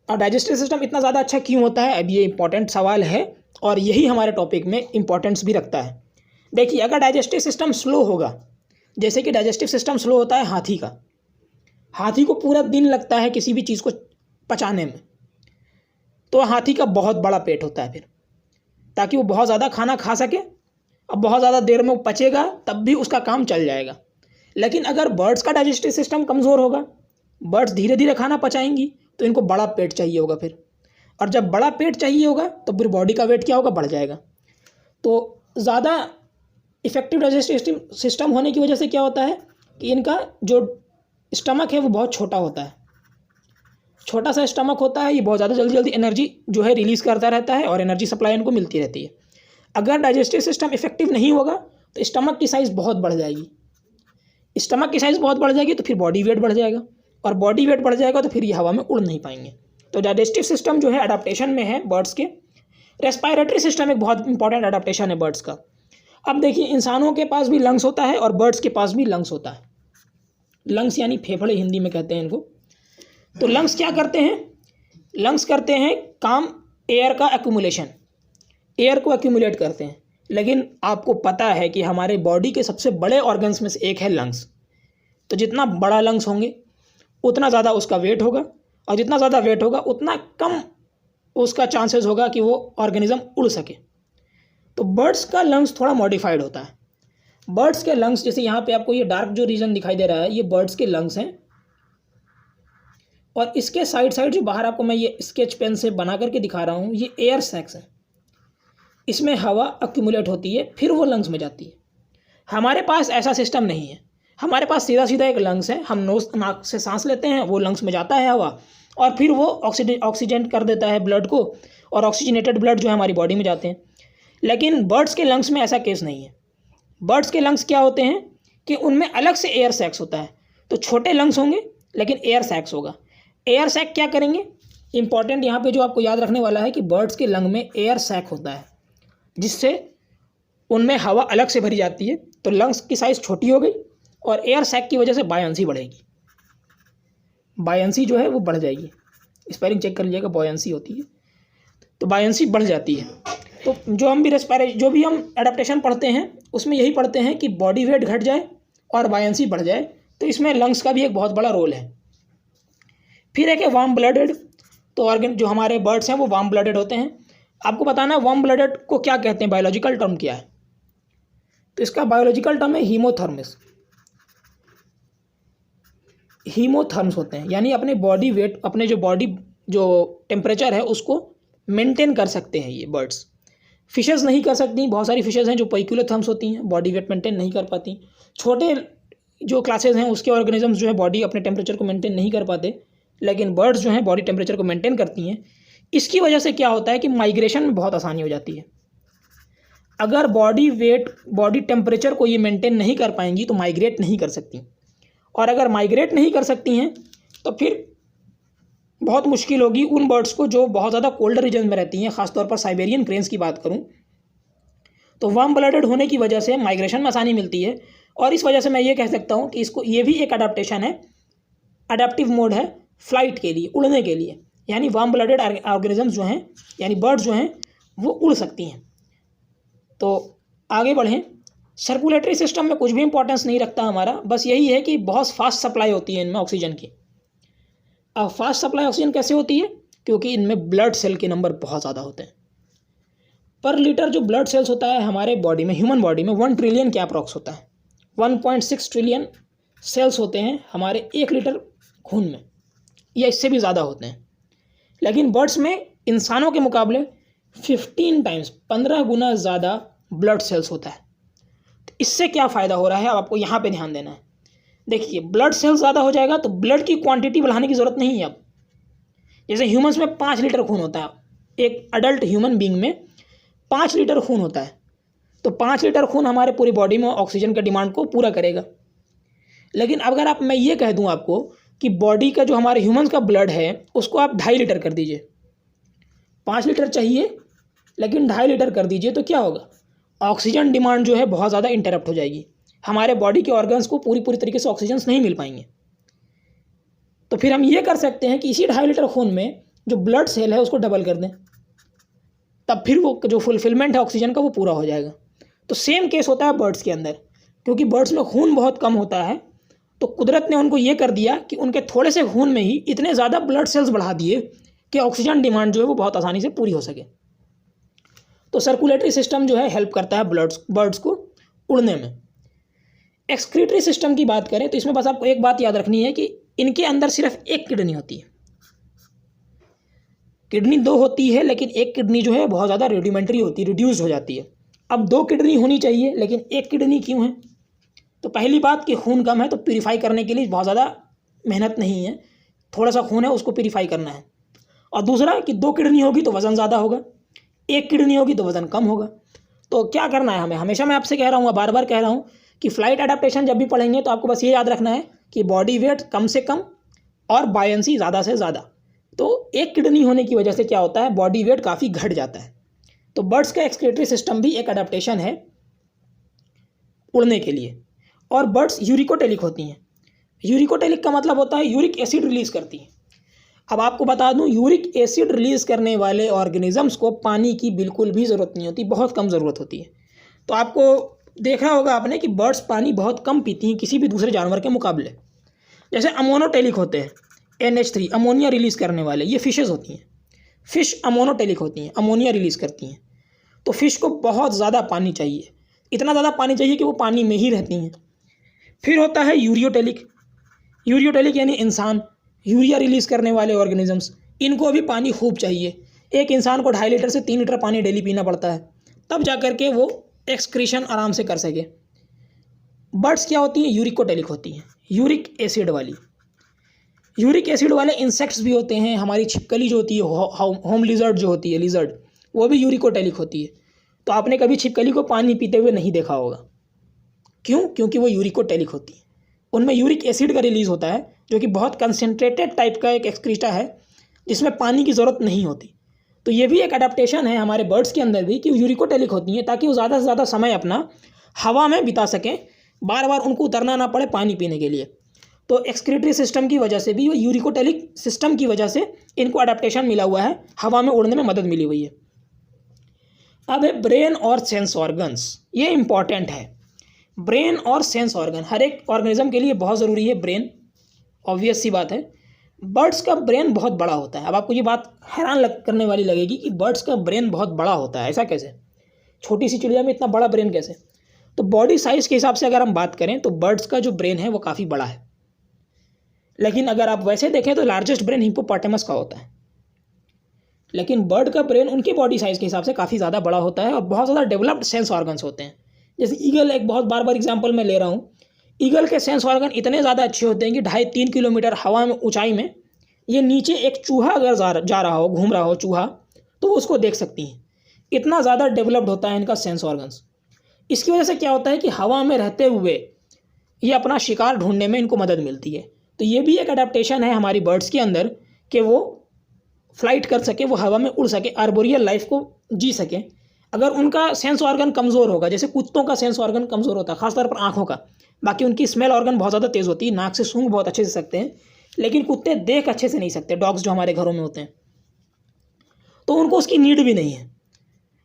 और डाइजेस्टिव सिस्टम इतना ज़्यादा अच्छा क्यों होता है, अब ये इंपॉर्टेंट सवाल है और यही हमारे टॉपिक में इंपॉर्टेंस भी रखता है। देखिए अगर डाइजेस्टिव सिस्टम स्लो होगा, जैसे कि डाइजेस्टिव सिस्टम स्लो होता है हाथी का, हाथी को पूरा दिन लगता है किसी भी चीज़ को पचाने में, तो हाथी का बहुत बड़ा पेट होता है फिर, ताकि वो बहुत ज़्यादा खाना खा सके। अब बहुत ज़्यादा देर में वो पचेगा तब भी उसका काम चल जाएगा। लेकिन अगर बर्ड्स का डाइजेस्टिव सिस्टम कमज़ोर होगा, बर्ड्स धीरे धीरे खाना पचाएंगी, तो इनको बड़ा पेट चाहिए होगा फिर, और जब बड़ा पेट चाहिए होगा तो फिर बॉडी का वेट क्या होगा, बढ़ जाएगा। तो ज़्यादा इफेक्टिव डाइजेस्टिव सिस्टम होने की वजह से क्या होता है कि इनका जो स्टमक है वो बहुत छोटा होता है। छोटा सा स्टमक होता है, ये बहुत ज़्यादा जल्दी जल्दी एनर्जी जो है रिलीज़ करता रहता है और एनर्जी सप्लाई इनको मिलती रहती है। अगर डाइजेस्टिव सिस्टम इफेक्टिव नहीं होगा तो स्टमक की साइज़ बहुत बढ़ जाएगी। स्टमक की साइज़ बहुत बढ़ जाएगी तो फिर बॉडी वेट बढ़ जाएगा, और बॉडी वेट बढ़ जाएगा तो फिर ये हवा में उड़ नहीं पाएंगे। तो डाइजेस्टिव सिस्टम जो है अडाप्टेशन में है बर्ड्स के। रेस्पायरेटरी सिस्टम एक बहुत इंपॉर्टेंट अडाप्टेशन है बर्ड्स का। अब देखिए इंसानों के पास भी लंग्स होता है और बर्ड्स के पास भी लंग्स होता है। लंग्स यानी फेफड़े हिंदी में कहते हैं इनको। तो लंग्स क्या करते हैं? लंग्स करते हैं काम एयर का एक्यूमुलेशन, एयर को एक्यूमुलेट करते हैं। लेकिन आपको पता है कि हमारे बॉडी के सबसे बड़े ऑर्गन्स में से एक है लंग्स। तो जितना बड़ा लंग्स होंगे उतना ज़्यादा उसका वेट होगा, और जितना ज़्यादा वेट होगा उतना कम उसका चांसेस होगा कि वो ऑर्गेनिज्म उड़ सके। तो बर्ड्स का लंग्स थोड़ा मॉडिफाइड होता है। बर्ड्स के लंग्स, जैसे यहाँ पे आपको ये डार्क जो रीजन दिखाई दे रहा है, ये बर्ड्स के लंग्स हैं। और इसके साइड साइड जो बाहर आपको मैं ये स्केच पेन से बना करके दिखा रहा हूँ, ये एयर सैक्स है। इसमें हवा अक्यूमुलेट होती है, फिर वो लंग्स में जाती है। हमारे पास ऐसा सिस्टम नहीं है। हमारे पास सीधा सीधा एक लंग्स है, हम नोज नाक से सांस लेते हैं, वो लंग्स में जाता है हवा, और फिर वो ऑक्सीजन कर देता है ब्लड को, और ऑक्सीजनेटेड ब्लड जो है हमारी बॉडी में जाते हैं। लेकिन बर्ड्स के लंग्स में ऐसा केस नहीं है। बर्ड्स के लंग्स क्या होते हैं कि उनमें अलग से एयर सैक्स होता है। तो छोटे लंग्स होंगे लेकिन एयर सैक्स होगा। एयर सैक क्या करेंगे, इंपॉर्टेंट यहाँ पे जो आपको याद रखने वाला है कि बर्ड्स के लंग में एयर सैक होता है, जिससे उनमें हवा अलग से भरी जाती है। तो लंग्स की साइज़ छोटी हो गई और एयर सैक की वजह से बायंसी बढ़ेगी, बायंसी जो है वो बढ़ जाएगी। स्पेलिंग चेक कर लीजिएगा, बायंसी होती है, तो बायंसी बढ़ जाती है। तो जो भी हम एडाप्टेशन पढ़ते हैं उसमें यही पढ़ते हैं कि बॉडी वेट घट जाए और बायंसी बढ़ जाए। तो इसमें लंग्स का भी एक बहुत बड़ा रोल है। फिर एक है वार्म ब्लडेड। तो ऑर्गन जो हमारे बर्ड्स हैं वो वार्म ब्लडेड होते हैं। आपको बताना है वार्म ब्लडेड को क्या कहते हैं, बायोलॉजिकल टर्म क्या है। तो इसका बायोलॉजिकल टर्म है हीमोथर्मिस। हीमोथर्म्स होते हैं, यानी अपने बॉडी वेट, अपने जो बॉडी जो टेम्परेचर है उसको मेंटेन कर सकते हैं ये बर्ड्स। फिशेस नहीं कर सकती, बहुत सारी फिशेस हैं जो पैक्युलोथर्म्स होती हैं, बॉडी वेट मेंटेन नहीं कर पाती। छोटे जो क्लासेस हैं उसके ऑर्गेनिजम्स जो है बॉडी अपने टेम्परेचर को मेंटेन नहीं कर पाते, लेकिन बर्ड्स जो हैं बॉडी टेम्परेचर को मेंटेन करती हैं। इसकी वजह से क्या होता है कि माइग्रेशन में बहुत आसानी हो जाती है। अगर बॉडी वेट, बॉडी टेम्परेचर को ये मेंटेन नहीं कर पाएंगी तो माइग्रेट नहीं कर सकती, और अगर माइग्रेट नहीं कर सकती हैं तो फिर बहुत मुश्किल होगी उन बर्ड्स को जो बहुत ज़्यादा कोल्ड रीजन में रहती हैं। ख़ासतौर पर साइबेरियन क्रेन्स की बात करूं तो वार्म ब्लडेड होने की वजह से माइग्रेशन में आसानी मिलती है, और इस वजह से मैं ये कह सकता हूं कि इसको ये भी एक अडेप्टेशन है, अडेप्टिव मोड है फ्लाइट के लिए, उड़ने के लिए। यानी वार्म ब्लडेड ऑर्गेनिजम्स जो हैं, यानी बर्ड्स जो हैं वो उड़ सकती हैं। तो आगे बढ़ें। सर्कुलेटरी सिस्टम में कुछ भी इंपॉर्टेंस नहीं रखता हमारा, बस यही है कि बहुत फास्ट सप्लाई होती है इनमें ऑक्सीजन की। अब फास्ट सप्लाई ऑक्सीजन कैसे होती है, क्योंकि इनमें ब्लड सेल के नंबर बहुत ज़्यादा होते हैं। पर लीटर जो ब्लड सेल्स होता है हमारे बॉडी में, ह्यूमन बॉडी में 1 ट्रिलियन के अप्रॉक्स होता है। 1.6 ट्रिलियन सेल्स होते हैं हमारे 1 लीटर खून में, या इससे भी ज़्यादा होते हैं। लेकिन बर्ड्स में इंसानों के मुकाबले 15 गुना ज़्यादा ब्लड सेल्स होता है। तो इससे क्या फ़ायदा हो रहा है, अब आपको यहाँ पे ध्यान देना है। देखिए, ब्लड सेल्स ज़्यादा हो जाएगा तो ब्लड की क्वांटिटी बढ़ाने की ज़रूरत नहीं है। अब जैसे ह्यूमंस में 5 लीटर खून होता है, एक अडल्ट ह्यूमन बीइंग में 5 लीटर खून होता है, तो 5 लीटर खून हमारे पूरी बॉडी में ऑक्सीजन का डिमांड को पूरा करेगा। लेकिन अगर मैं ये कह दूँ आपको कि बॉडी का जो हमारे ह्यूमंस का ब्लड है उसको आप 2.5 लीटर कर दीजिए, 5 लीटर चाहिए लेकिन 2.5 लीटर कर दीजिए, तो क्या होगा, ऑक्सीजन डिमांड जो है बहुत ज़्यादा इंटरप्ट हो जाएगी। हमारे बॉडी के ऑर्गन्स को पूरी तरीके से ऑक्सीजन नहीं मिल पाएंगे। तो फिर हम ये कर सकते हैं कि इसी 2.5 लीटर खून में जो ब्लड सेल है उसको डबल कर दें, तब फिर वो जो फुलफिलमेंट है ऑक्सीजन का वो पूरा हो जाएगा। तो सेम केस होता है बर्ड्स के अंदर, क्योंकि बर्ड्स में खून बहुत कम होता है, तो कुदरत ने उनको ये कर दिया कि उनके थोड़े से खून में ही इतने ज़्यादा ब्लड सेल्स बढ़ा दिए कि ऑक्सीजन डिमांड जो है वो बहुत आसानी से पूरी हो सके। तो सर्कुलेटरी सिस्टम जो है हेल्प करता है बर्ड्स को उड़ने में। एक्सक्रीटरी सिस्टम की बात करें तो इसमें बस आपको एक बात याद रखनी है कि इनके अंदर सिर्फ एक किडनी होती है। किडनी 2 होती है, लेकिन एक किडनी जो है बहुत ज़्यादा रेडिमेंट्री होती है, रिड्यूस हो जाती है। अब 2 किडनी होनी चाहिए, लेकिन एक किडनी क्यों है? तो पहली बात कि खून कम है, तो प्यूरीफाई करने के लिए बहुत ज़्यादा मेहनत नहीं है, थोड़ा सा खून है उसको प्यूरीफाई करना है। और दूसरा कि 2 किडनी होगी तो वज़न ज़्यादा होगा, 1 किडनी होगी तो वज़न कम होगा। तो क्या करना है हमें, हमेशा मैं आपसे कह रहा हूँ, बार बार कह रहा हूँ कि फ्लाइट एडेप्टेशन जब भी पढ़ेंगे तो आपको बस ये याद रखना है कि बॉडी वेट कम से कम और बायंसी ज़्यादा से ज़्यादा। तो 1 किडनी होने की वजह से क्या होता है, बॉडी वेट काफ़ी घट जाता है। तो बर्ड्स का एक्सक्रीटरी सिस्टम भी एक एडेप्टेशन है उड़ने के लिए। और बर्ड्स यूरिकोटेलिक होती हैं। यूरिकोटेलिक का मतलब होता है यूरिक एसिड रिलीज़ करती हैं। अब आपको बता दूं, यूरिक एसिड रिलीज़ करने वाले ऑर्गेनिजम्स को पानी की बिल्कुल भी ज़रूरत नहीं होती, बहुत कम ज़रूरत होती है। तो आपको देखा होगा आपने कि बर्ड्स पानी बहुत कम पीती हैं किसी भी दूसरे जानवर के मुकाबले। जैसे अमोनोटेलिक होते हैं, NH3 अमोनिया रिलीज़ करने वाले, ये फिशेज़ होती हैं। फ़िश अमोनोटेलिक होती हैं, अमोनिया रिलीज़ करती हैं। तो फ़िश को बहुत ज़्यादा पानी चाहिए, इतना ज़्यादा पानी चाहिए कि वो पानी में ही रहती हैं। फिर होता है यूरियोटेलिक। यूरियोटेलिक यानी इंसान। यूरिया रिलीज़ करने वाले ऑर्गेनिजम्स, इनको भी पानी खूब चाहिए। एक इंसान को 2.5 लीटर से 3 लीटर पानी डेली पीना पड़ता है, तब जा कर के वो एक्सक्रीशन आराम से कर सके। बर्ड्स क्या होती हैं? यूरिकोटेलिक होती हैं, यूरिक एसिड वाली। यूरिक एसिड वाले इंसेक्ट्स भी होते हैं। हमारी छिपकली जो होती है, होम लिजर्ड जो होती है, लिजर्ड, वो भी यूरिकोटेलिक होती है। तो आपने कभी छिपकली को पानी पीते हुए नहीं देखा होगा। क्यों? क्योंकि वो यूरिकोटेलिक होती है। उनमें यूरिक एसिड का रिलीज़ होता है, जो कि बहुत कंसनट्रेटेड टाइप का एक एक्सक्रीटा है, जिसमें पानी की ज़रूरत नहीं होती। तो ये भी एक अडेप्टेशन है हमारे बर्ड्स के अंदर भी कि यूरिकोटेलिक होती हैं, ताकि वो ज़्यादा से ज़्यादा समय अपना हवा में बिता सकें, बार बार उनको उतरना ना पड़े पानी पीने के लिए। तो एक्सक्रीटरी सिस्टम की वजह से भी, वो यूरिकोटेलिक सिस्टम की वजह से इनको अडेप्टेशन मिला हुआ है, हवा में उड़ने में मदद मिली हुई है। अब है ब्रेन और सेंस ऑर्गन्स। ये इंपॉर्टेंट है। ब्रेन और सेंस ऑर्गन हर एक ऑर्गेनिज्म के लिए बहुत ज़रूरी है। ब्रेन ऑब्वियस सी बात है। बर्ड्स का ब्रेन बहुत बड़ा होता है। अब आपको ये बात हैरान करने वाली लगेगी कि बर्ड्स का ब्रेन बहुत बड़ा होता है, ऐसा कैसे? छोटी सी चिड़िया में इतना बड़ा ब्रेन कैसे? तो बॉडी साइज़ के हिसाब से अगर हम बात करें तो बर्ड्स का जो ब्रेन है वो काफ़ी बड़ा है। लेकिन अगर आप वैसे देखें तो लार्जेस्ट ब्रेन हिप्पोपोटामस का होता है। लेकिन बर्ड का ब्रेन उनकी बॉडी साइज़ के हिसाब से काफ़ी ज़्यादा बड़ा होता है और बहुत ज़्यादा डेवलप्ड सेंस ऑर्गन्स होते हैं। जैसे ईगल, एक बहुत बार एग्जांपल मैं ले रहा हूँ। ईगल के सेंस ऑर्गन इतने ज़्यादा अच्छे होते हैं कि 2.5-3 किलोमीटर हवा में ऊंचाई में ये नीचे एक चूहा अगर जा रहा हो, घूम रहा हो चूहा, तो उसको देख सकती हैं। इतना ज़्यादा डेवलप्ड होता है इनका सेंस ऑर्गन्स। इसकी वजह से क्या होता है कि हवा में रहते हुए ये अपना शिकार ढूंढने में इनको मदद मिलती है। तो ये भी एक अडेप्टेशन है हमारी बर्ड्स के अंदर कि वो फ्लाइट कर सके, वो हवा में उड़ सके, आर्बोरियल लाइफ को जी सके। अगर उनका सेंस ऑर्गन कमज़ोर होगा, जैसे कुत्तों का सेंस ऑर्गन कमज़ोर होता है, खासतौर पर आँखों का, बाकी उनकी स्मेल ऑर्गन बहुत ज़्यादा तेज़ होती है, नाक से सूंघ बहुत अच्छे से सकते हैं, लेकिन कुत्ते देख अच्छे से नहीं सकते। डॉग्स जो हमारे घरों में होते हैं, तो उनको उसकी नीड भी नहीं है।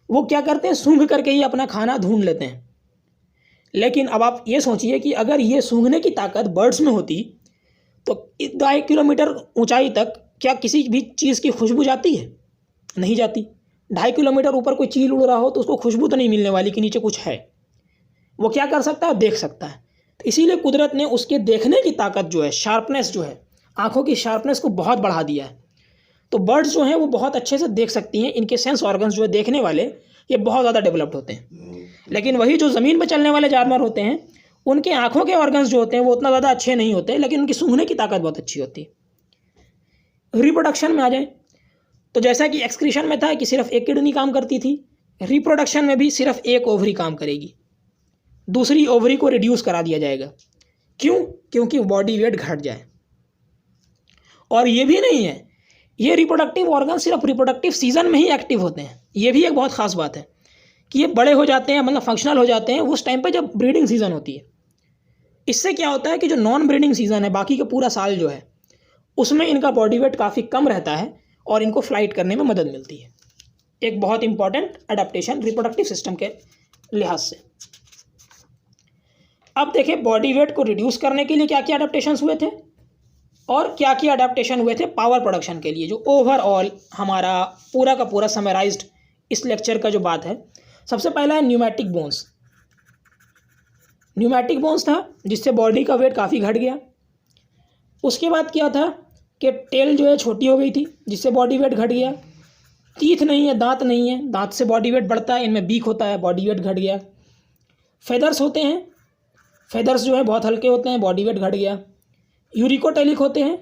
वो क्या करते हैं? सूंघ करके ही अपना खाना ढूंढ लेते हैं। लेकिन अब आप ये सोचिए कि अगर ये सूंघने की ताकत बर्ड्स में होती तो 2.5 किलोमीटर ऊंचाई तक क्या किसी भी चीज़ की खुशबू जाती है? नहीं जाती। 2.5 किलोमीटर ऊपर कोई चील उड़ रहा हो तो उसको खुशबू तो नहीं मिलने वाली कि नीचे कुछ है। वो क्या कर सकता है? देख सकता है। तो इसीलिए कुदरत ने उसके देखने की ताकत जो है, शार्पनेस जो है, आँखों की शार्पनेस को बहुत बढ़ा दिया है। तो बर्ड्स जो हैं वो बहुत अच्छे से देख सकती हैं। इनके सेंस ऑर्गन्स जो है देखने वाले, ये बहुत ज़्यादा डेवलप्ड होते हैं। लेकिन वही जो ज़मीन पर चलने वाले जानवर होते हैं, उनके आँखों के ऑर्गन्स जो होते हैं वो उतना ज़्यादा अच्छे नहीं होते, लेकिन उनकी सूंघने की ताकत बहुत अच्छी होती है। रिप्रोडक्शन में आ जाए तो जैसा कि एक्सक्रीशन में था कि सिर्फ एक किडनी काम करती थी, रिप्रोडक्शन में भी सिर्फ एक ओवरी काम करेगी, दूसरी ओवरी को रिड्यूस करा दिया जाएगा। क्यों? क्योंकि बॉडी वेट घट जाए। और ये भी नहीं है, ये रिप्रोडक्टिव ऑर्गन सिर्फ रिप्रोडक्टिव सीजन में ही एक्टिव होते हैं। ये भी एक बहुत खास बात है कि ये बड़े हो जाते हैं, मतलब फंक्शनल हो जाते हैं उस टाइम पे जब ब्रीडिंग सीजन होती है। इससे क्या होता है कि जो नॉन ब्रीडिंग सीजन है, बाकी का पूरा साल जो है, उसमें इनका बॉडी वेट काफ़ी कम रहता है और इनको फ्लाइट करने में मदद मिलती है। एक बहुत इंपॉर्टेंट अडेप्टेशन रिप्रोडक्टिव सिस्टम के लिहाज से। अब देखें बॉडी वेट को रिड्यूस करने के लिए क्या क्या अडेप्टेशंस हुए थे और क्या क्या अडेप्टेशन हुए थे पावर प्रोडक्शन के लिए। जो ओवरऑल हमारा पूरा का पूरा समराइज्ड इस लेक्चर का जो बात है, सबसे पहला है न्यूमेटिक बोन्स। न्यूमेटिक बोन्स था जिससे बॉडी का वेट काफ़ी घट गया। उसके बाद क्या था कि टेल जो है छोटी हो गई थी, जिससे बॉडी वेट घट गया। टीथ नहीं है, दांत नहीं है, दांत से बॉडी वेट बढ़ता है, इनमें बीक होता है, बॉडी वेट घट गया। फेदर्स होते हैं, फेदर्स जो है बहुत हल्के होते हैं, बॉडी वेट घट गया। यूरिकोटेलिक होते हैं,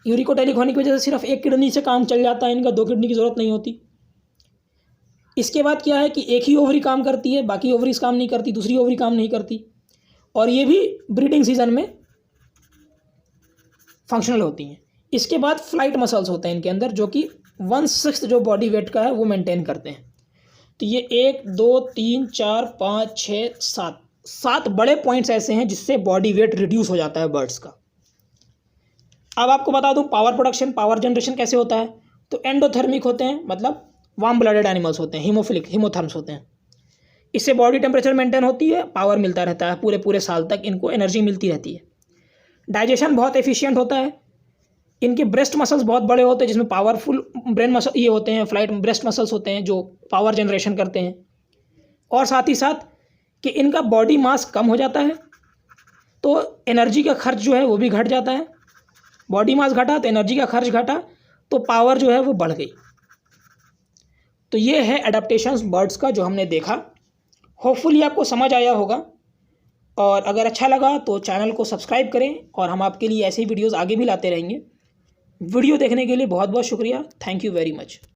यूरिकोटेलिक होने की वजह से सिर्फ एक किडनी से काम चल जाता है, इनका 2 किडनी की ज़रूरत नहीं होती। इसके बाद क्या है कि एक ही ओवरी काम करती है, बाकी ओवरीज काम नहीं करती, दूसरी ओवरी काम नहीं करती, और ये भी ब्रीडिंग सीजन में फंक्शनल होती हैं। इसके बाद फ्लाइट मसल्स होते हैं इनके अंदर, जो कि 1/6 जो बॉडी वेट का है वो मेंटेन करते हैं। तो ये 1 2 3 4 5 6 7 बड़े पॉइंट्स ऐसे हैं जिससे बॉडी वेट रिड्यूस हो जाता है बर्ड्स का। अब आपको बता दूं पावर प्रोडक्शन, पावर जनरेशन कैसे होता है। तो एंडोथर्मिक होते हैं, मतलब वार्म ब्लडेड एनिमल्स होते हैं, हीमोफिलिक, हीमोथर्म्स होते हैं। इससे बॉडी टेम्परेचर मेंटेन होती है, पावर मिलता रहता है, पूरे पूरे साल तक इनको एनर्जी मिलती रहती है। डाइजेशन बहुत एफिशिएंट होता है। इनके ब्रेस्ट मसल्स बहुत बड़े होते हैं, जिसमें पावरफुल ब्रेन मसल ये होते हैं, फ्लाइट ब्रेस्ट मसल्स होते हैं जो पावर जनरेशन करते हैं। और साथ ही साथ कि इनका बॉडी मास कम हो जाता है, तो एनर्जी का खर्च जो है वो भी घट जाता है। बॉडी मास घटा तो एनर्जी का खर्च घटा, तो पावर जो है वो बढ़ गई। तो ये है एडाप्टेशंस बर्ड्स का जो हमने देखा। होपफुली आपको समझ आया होगा, और अगर अच्छा लगा तो चैनल को सब्सक्राइब करें, और हम आपके लिए ऐसे ही वीडियोज़ आगे भी लाते रहेंगे। वीडियो देखने के लिए बहुत बहुत शुक्रिया। Thank you very much.